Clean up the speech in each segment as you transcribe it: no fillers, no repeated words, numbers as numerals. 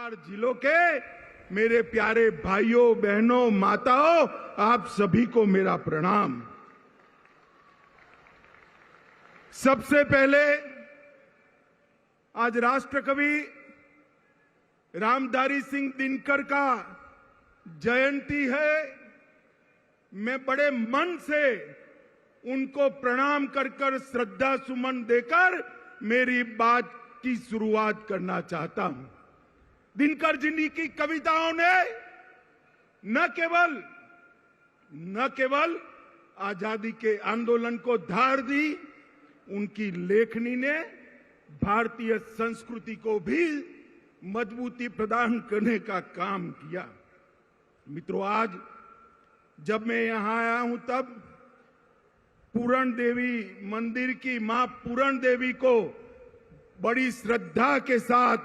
चार जिलों के मेरे प्यारे भाइयों बहनों माताओं, आप सभी को मेरा प्रणाम। सबसे पहले आज राष्ट्रकवि रामधारी सिंह दिनकर का जयंती है। मैं बड़े मन से उनको प्रणाम कर श्रद्धा सुमन देकर मेरी बात की शुरुआत करना चाहता हूं। दिनकर जी की कविताओं ने न केवल आजादी के आंदोलन को धार दी, उनकी लेखनी ने भारतीय संस्कृति को भी मजबूती प्रदान करने का काम किया। मित्रों, आज जब मैं यहां आया हूं तब पूरण देवी मंदिर की मां पूरण देवी को बड़ी श्रद्धा के साथ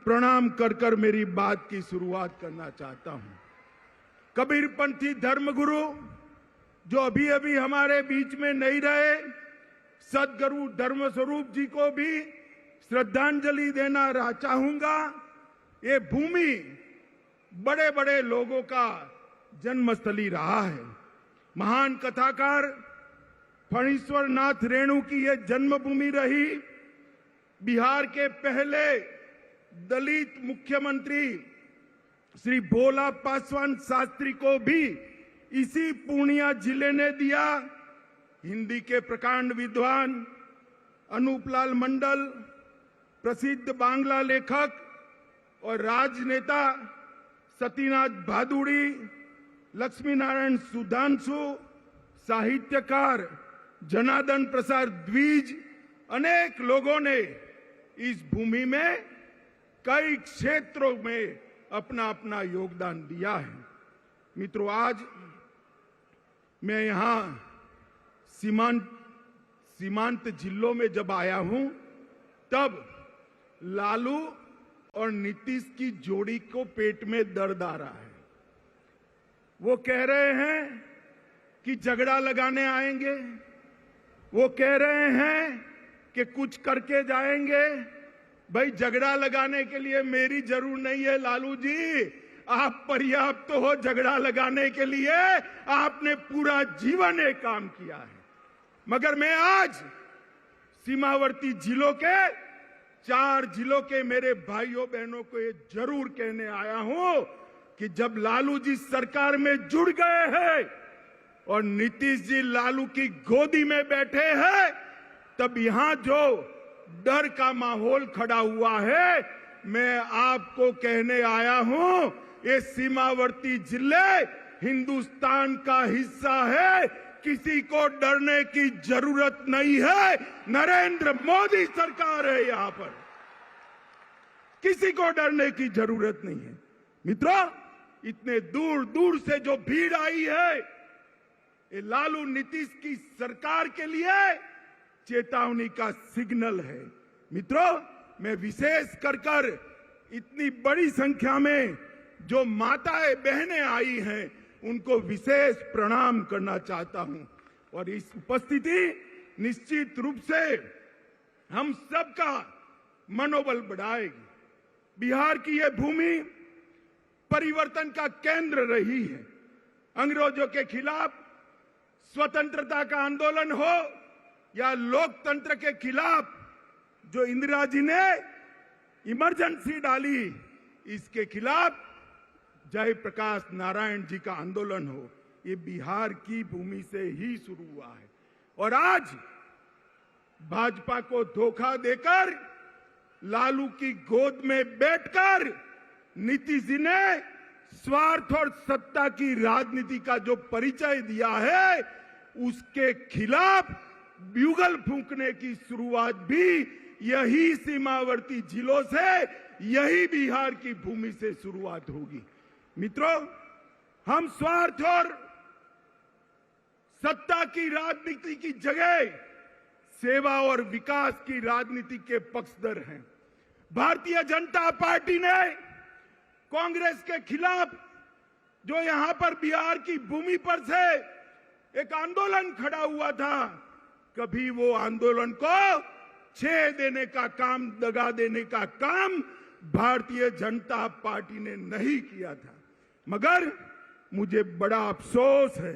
प्रणाम कर मेरी बात की शुरुआत करना चाहता हूं। कबीरपंथी धर्मगुरु जो अभी अभी हमारे बीच में नहीं रहे, सदगुरु धर्मस्वरूप जी को भी श्रद्धांजलि देना चाहूंगा। ये भूमि बड़े बड़े लोगों का जन्मस्थली रहा है। महान कथाकार फणीश्वर नाथ रेणु की यह जन्मभूमि रही। बिहार के पहले दलित मुख्यमंत्री श्री भोला पासवान शास्त्री को भी इसी पूर्णिया जिले ने दिया। हिंदी के प्रकांड विद्वान अनूपलाल मंडल, प्रसिद्ध बांग्ला लेखक और राजनेता सतीनाथ भादुड़ी, लक्ष्मी नारायण सुधांशु, साहित्यकार जनार्दन प्रसाद द्विज, अनेक लोगों ने इस भूमि में कई क्षेत्रों में अपना अपना योगदान दिया है। मित्रों, आज मैं यहां सीमांत जिलों में जब आया हूं तब लालू और नीतीश की जोड़ी को पेट में दर्द आ रहा है। वो कह रहे हैं कि झगड़ा लगाने आएंगे, वो कह रहे हैं कि कुछ करके जाएंगे। भाई, झगड़ा लगाने के लिए मेरी जरूर नहीं है लालू जी, आप पर्याप्त हो झगड़ा लगाने के लिए। आपने पूरा जीवन एक काम किया है। मगर मैं आज सीमावर्ती जिलों के 4 जिलों के मेरे भाइयों बहनों को ये जरूर कहने आया हूं कि जब लालू जी सरकार में जुड़ गए हैं और नीतीश जी लालू की गोदी में बैठे हैं, तब यहां जो डर का माहौल खड़ा हुआ है, मैं आपको कहने आया हूं, ये सीमावर्ती जिले हिंदुस्तान का हिस्सा है। किसी को डरने की जरूरत नहीं है। नरेंद्र मोदी सरकार है यहां पर, किसी को डरने की जरूरत नहीं है। मित्रों, इतने दूर दूर से जो भीड़ आई है, ये लालू नीतीश की सरकार के लिए चेतावनी का सिग्नल है। मित्रों, मैं विशेष कर इतनी बड़ी संख्या में जो माताएं बहनें आई हैं, उनको विशेष प्रणाम करना चाहता हूं। और इस उपस्थिति निश्चित रूप से हम सबका मनोबल बढ़ाएगी। बिहार की यह भूमि परिवर्तन का केंद्र रही है। अंग्रेजों के खिलाफ स्वतंत्रता का आंदोलन हो या लोकतंत्र के खिलाफ जो इंदिरा जी ने इमरजेंसी डाली, इसके खिलाफ जयप्रकाश नारायण जी का आंदोलन हो, ये बिहार की भूमि से ही शुरू हुआ है। और आज भाजपा को धोखा देकर लालू की गोद में बैठकर नीतीश जी ने स्वार्थ और सत्ता की राजनीति का जो परिचय दिया है, उसके खिलाफ ब्यूगल फूंकने की शुरुआत भी यही सीमावर्ती जिलों से, यही बिहार की भूमि से शुरुआत होगी। मित्रों, हम स्वार्थ और सत्ता की राजनीति की जगह सेवा और विकास की राजनीति के पक्षधर हैं। भारतीय जनता पार्टी ने कांग्रेस के खिलाफ जो यहां पर बिहार की भूमि पर से एक आंदोलन खड़ा हुआ था, कभी वो आंदोलन को छेड़ देने का काम, दगा देने का काम भारतीय जनता पार्टी ने नहीं किया था। मगर मुझे बड़ा अफसोस है,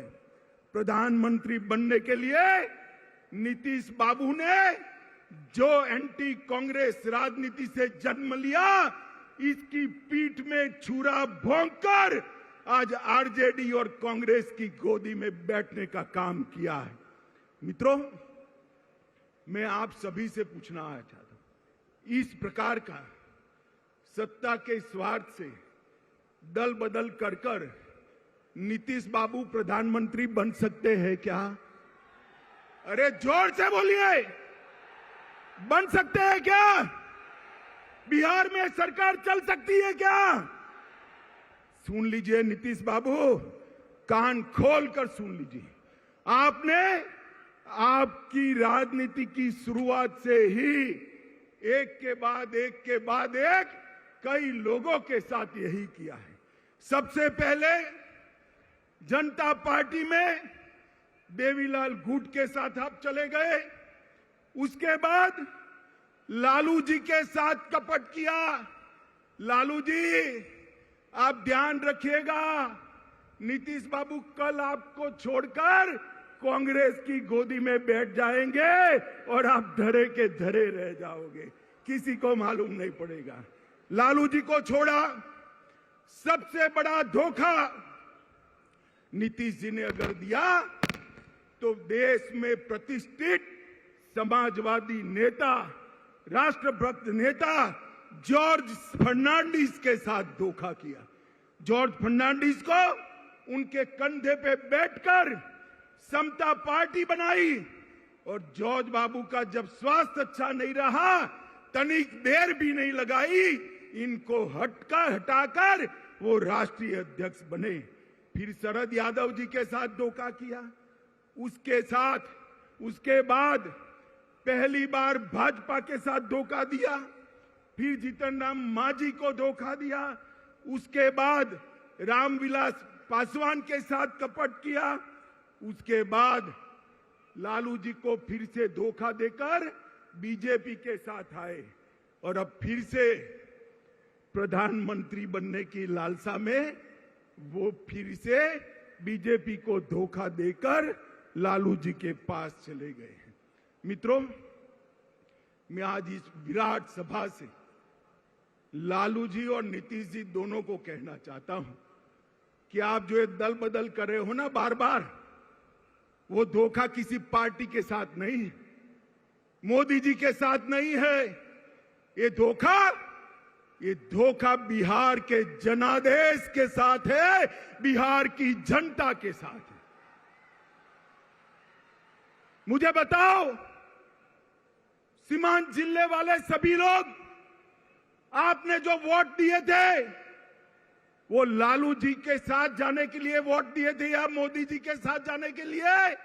प्रधानमंत्री बनने के लिए नीतीश बाबू ने जो एंटी कांग्रेस राजनीति से जन्म लिया, इसकी पीठ में छुरा भोंककर आज आरजेडी और कांग्रेस की गोदी में बैठने का काम किया है। मित्रों, मैं आप सभी से पूछना चाहता हूं, इस प्रकार का सत्ता के स्वार्थ से दल बदल कर नीतीश बाबू प्रधानमंत्री बन सकते हैं क्या? अरे जोर से बोलिए, बन सकते हैं क्या? बिहार में सरकार चल सकती है क्या? सुन लीजिए नीतीश बाबू, कान खोलकर सुन लीजिए। आपने आपकी राजनीति की शुरुआत से ही एक के बाद एक कई लोगों के साथ यही किया है। सबसे पहले जनता पार्टी में देवीलाल गुट के साथ आप चले गए, उसके बाद लालू जी के साथ कपट किया। लालू जी, आप ध्यान रखिएगा, नीतीश बाबू कल आपको छोड़कर कांग्रेस की गोदी में बैठ जाएंगे और आप धरे के धरे रह जाओगे, किसी को मालूम नहीं पड़ेगा। लालू जी को छोड़ा, सबसे बड़ा धोखा नीतीश जी ने अगर दिया तो देश में प्रतिष्ठित समाजवादी नेता, राष्ट्रभक्त नेता जॉर्ज फर्नांडिस के साथ धोखा किया। जॉर्ज फर्नांडिस को उनके कंधे पे बैठकर समता पार्टी बनाई और जॉर्ज बाबू का जब स्वास्थ्य अच्छा नहीं रहा, तनिक देर भी नहीं लगाई, इनको हटाकर वो राष्ट्रीय अध्यक्ष बने। फिर शरद यादव जी के साथ धोखा किया, उसके बाद पहली बार भाजपा के साथ धोखा दिया, फिर जीतन राम मांझी को धोखा दिया, उसके बाद रामविलास पासवान के साथ कपट किया, उसके बाद लालू जी को फिर से धोखा देकर बीजेपी के साथ आए और अब फिर से प्रधानमंत्री बनने की लालसा में वो फिर से बीजेपी को धोखा देकर लालू जी के पास चले गए हैं। मित्रों, मैं आज इस विराट सभा से लालू जी और नीतीश जी दोनों को कहना चाहता हूं कि आप जो ये दल बदल कर रहे हो ना बार बार, वो धोखा किसी पार्टी के साथ नहीं है, मोदी जी के साथ नहीं है। ये धोखा बिहार के जनादेश के साथ है, बिहार की जनता के साथ है। मुझे बताओ, सीमांत जिले वाले सभी लोग, आपने जो वोट दिए थे वो लालू जी के साथ जाने के लिए वोट दिए थे या मोदी जी के साथ जाने के लिए?